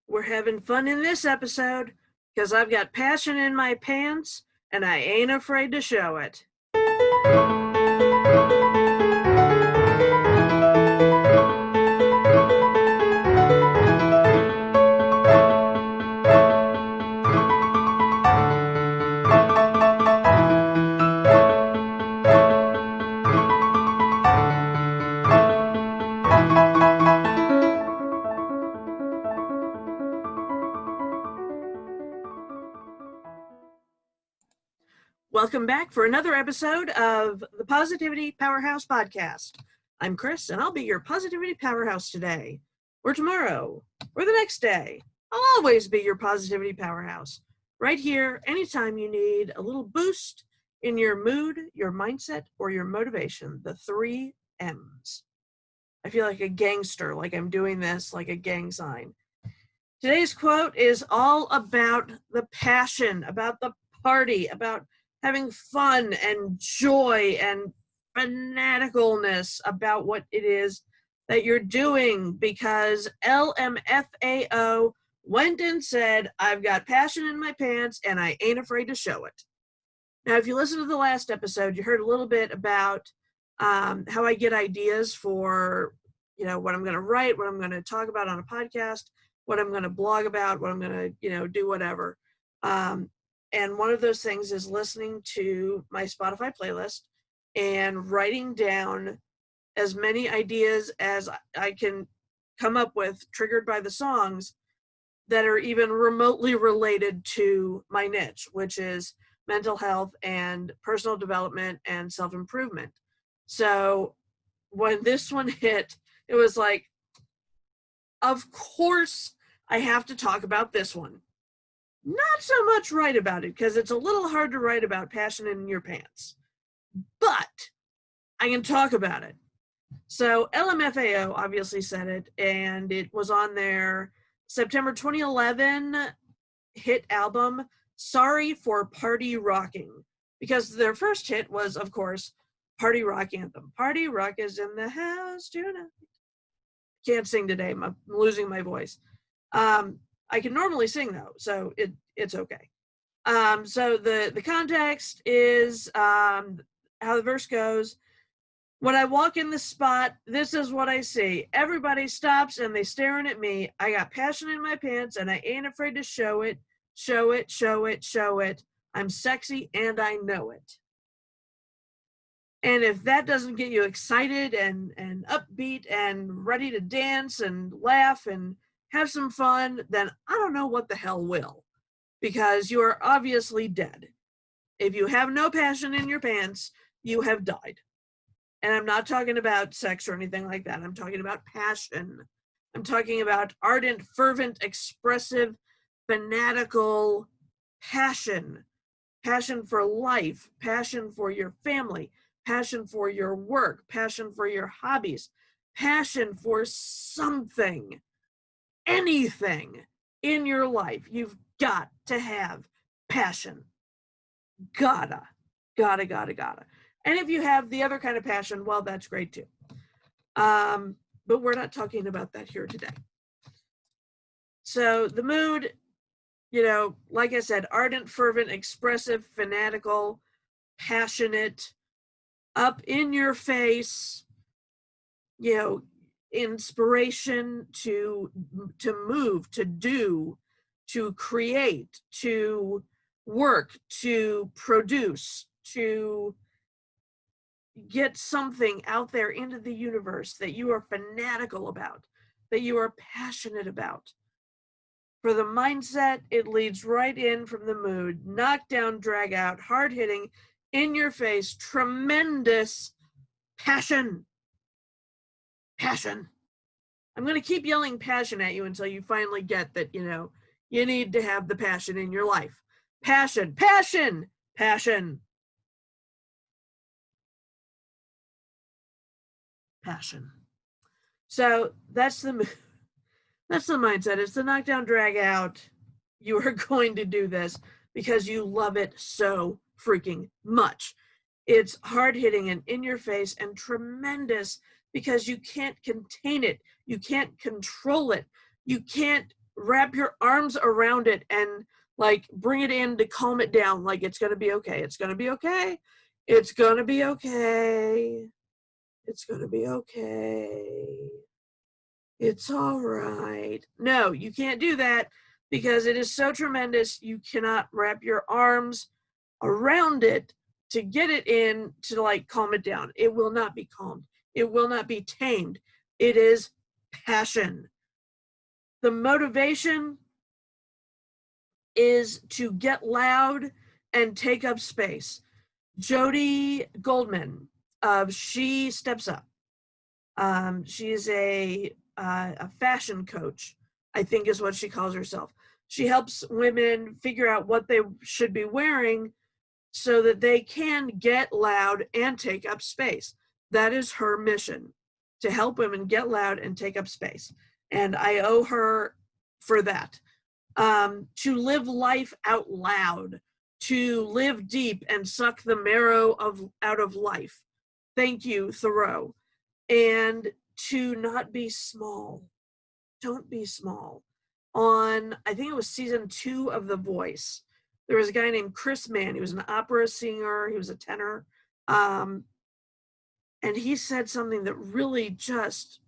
We're having fun in this episode because I've got passion in my pants and I ain't afraid to show it. Welcome back for another episode of the Positivity Powerhouse Podcast. I'm Chris, and I'll be your Positivity Powerhouse today, or tomorrow, or the next day. I'll always be your Positivity Powerhouse, right here anytime you need a little boost in your mood, your mindset, or your motivation, the 3 M's. I feel like a gangster, like I'm doing this like a gang sign. Today's quote is all about the passion, about the party, about having fun and joy and fanaticalness about what it is that you're doing, because LMFAO went and said, I've got passion in my pants and I ain't afraid to show it. Now, if you listen to the last episode, you heard a little bit about how I get ideas for, what I'm going to write, what I'm going to talk about on a podcast, what I'm going to blog about, what I'm going to, do whatever. And one of those things is listening to my Spotify playlist and writing down as many ideas as I can come up with, triggered by the songs, that are even remotely related to my niche, which is mental health and personal development and self-improvement. So when this one hit, it was like, of course I have to talk about this one. Not so much write about it, because it's a little hard to write about passion in your pants. But I can talk about it. So LMFAO obviously said it, and it was on their September 2011 hit album, Sorry for Party Rocking. Because their first hit was, of course, Party Rock Anthem. Party Rock is in the house tonight. Can't sing today. I'm losing my voice. I can normally sing though, so it's okay. So the context is how the verse goes. When I walk in the spot, this is what I see. Everybody stops and they staring at me. I got passion in my pants and I ain't afraid to show it, show it, show it, show it. I'm sexy and I know it. And if that doesn't get you excited and upbeat and ready to dance and laugh and have some fun, then I don't know what the hell will, because you are obviously dead. If you have no passion in your pants, you have died. And I'm not talking about sex or anything like that. I'm talking about passion. I'm talking about ardent, fervent, expressive, fanatical passion. Passion for life, passion for your family, passion for your work, passion for your hobbies, passion for something. Anything in your life, you've got to have passion. Gotta. And if you have the other kind of passion, well, that's great too. But we're not talking about that here today. So the mood, like I said, ardent, fervent, expressive, fanatical, passionate, up in your face, inspiration to move, to do, to create, to work, to produce, to get something out there into the universe that you are fanatical about, that you are passionate about. For the mindset, it leads right in from the mood. Knock down, drag out, hard hitting, in your face, tremendous passion. Passion. I'm going to keep yelling passion at you until you finally get that, you need to have the passion in your life. Passion, passion, passion. Passion. So that's the mindset. It's the knockdown, drag out. You are going to do this because you love it so freaking much. It's hard hitting and in your face and tremendous because you can't contain it. You can't control it. You can't wrap your arms around it and like bring it in to calm it down. Like, it's going to be okay. It's going to be okay. It's going to be okay. It's going to be okay. It's all right. No, you can't do that because it is so tremendous. You cannot wrap your arms around it to get it in to like calm it down. It will not be calmed. It will not be tamed. It is passion. The motivation is to get loud and take up space. Jody Goldman of She Steps Up. She's a fashion coach, I think is what she calls herself. She helps women figure out what they should be wearing so that they can get loud and take up space. That is her mission, to help women get loud and take up space. And I owe her for that. To live life out loud, to live deep and suck the marrow out of life. Thank you, Thoreau. And to not be small. Don't be small. On, I think it was season 2 of The Voice, there was a guy named Chris Mann. He was an opera singer. He was a tenor. And he said something that really just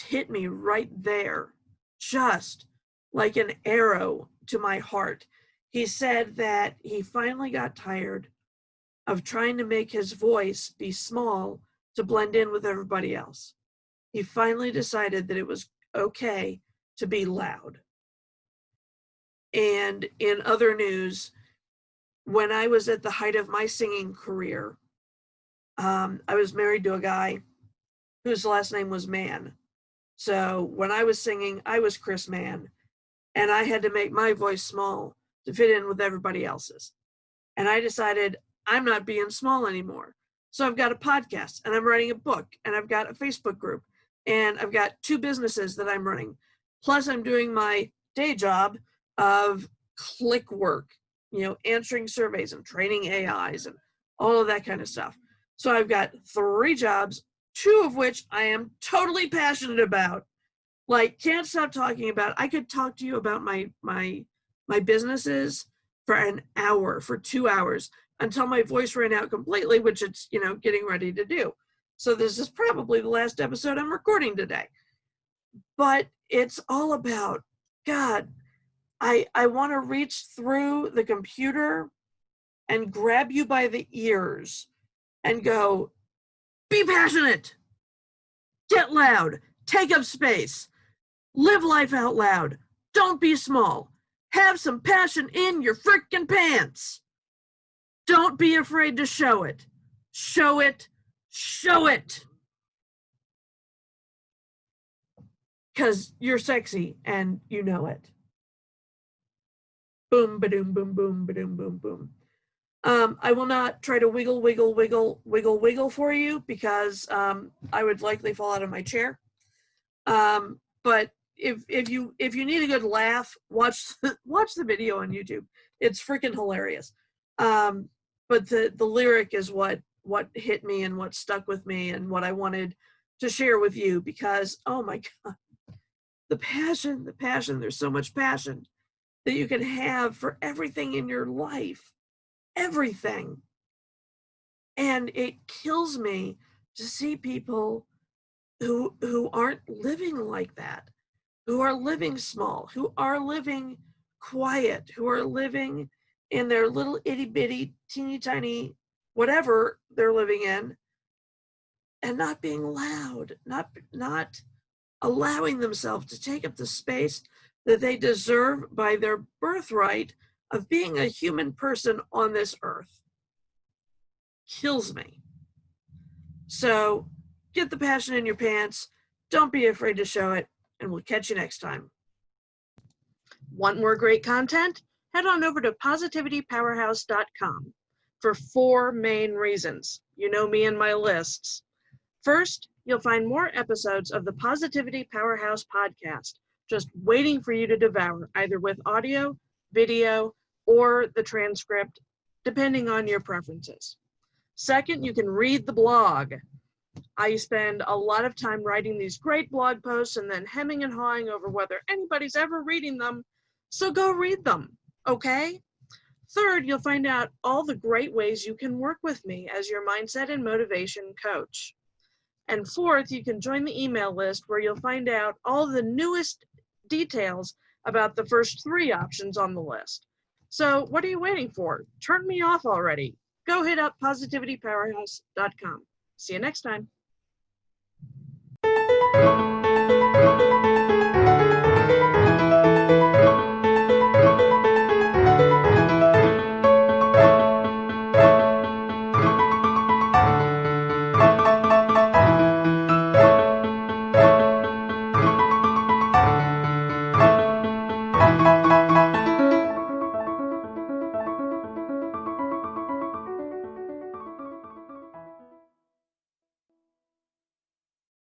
hit me right there. Just like an arrow to my heart. He said that he finally got tired of trying to make his voice be small to blend in with everybody else. He finally decided that it was okay to be loud. And in other news, when I was at the height of my singing career, I was married to a guy whose last name was Mann. So when I was singing, I was Chris Mann, and I had to make my voice small to fit in with everybody else's. And I decided I'm not being small anymore. So I've got a podcast, and I'm writing a book, and I've got a Facebook group, and I've got 2 businesses that I'm running. Plus I'm doing my day job of click work, answering surveys and training AIs and all of that kind of stuff. So I've got 3 jobs, 2 of which I am totally passionate about. Like, can't stop talking about. I could talk to you about my businesses for an hour, for 2 hours, until my voice ran out completely, which it's, getting ready to do. So this is probably the last episode I'm recording today. But it's all about, God, I want to reach through the computer and grab you by the ears and go, be passionate, get loud, take up space, live life out loud, don't be small, have some passion in your frickin' pants. Don't be afraid to show it. Show it, show it. Because you're sexy and you know it. Boom, ba-doom, boom, boom, ba-doom, boom, boom. I will not try to wiggle for you because I would likely fall out of my chair. But if you need a good laugh, watch the video on YouTube. It's freaking hilarious. But the lyric is what hit me and what stuck with me and what I wanted to share with you because, oh my God, the passion, there's so much passion that you can have for everything in your life, everything. And it kills me to see people who aren't living like that, who are living small, who are living quiet, who are living in their little itty bitty, teeny tiny, whatever they're living in, and not being loud, not allowing themselves to take up the space that they deserve by their birthright of being a human person on this earth. Kills me. So get the passion in your pants. Don't be afraid to show it, and we'll catch you next time. Want more great content? Head on over to positivitypowerhouse.com for 4 main reasons. You know me and my lists. First, you'll find more episodes of the Positivity Powerhouse podcast just waiting for you to devour, either with audio, video, or the transcript, depending on your preferences. Second, you can read the blog. I spend a lot of time writing these great blog posts and then hemming and hawing over whether anybody's ever reading them, so go read them, okay? Third, you'll find out all the great ways you can work with me as your mindset and motivation coach. And fourth, you can join the email list where you'll find out all the newest details about the first 3 options on the list. So what are you waiting for? Turn me off already. Go hit up positivitypowerhouse.com. See you next time.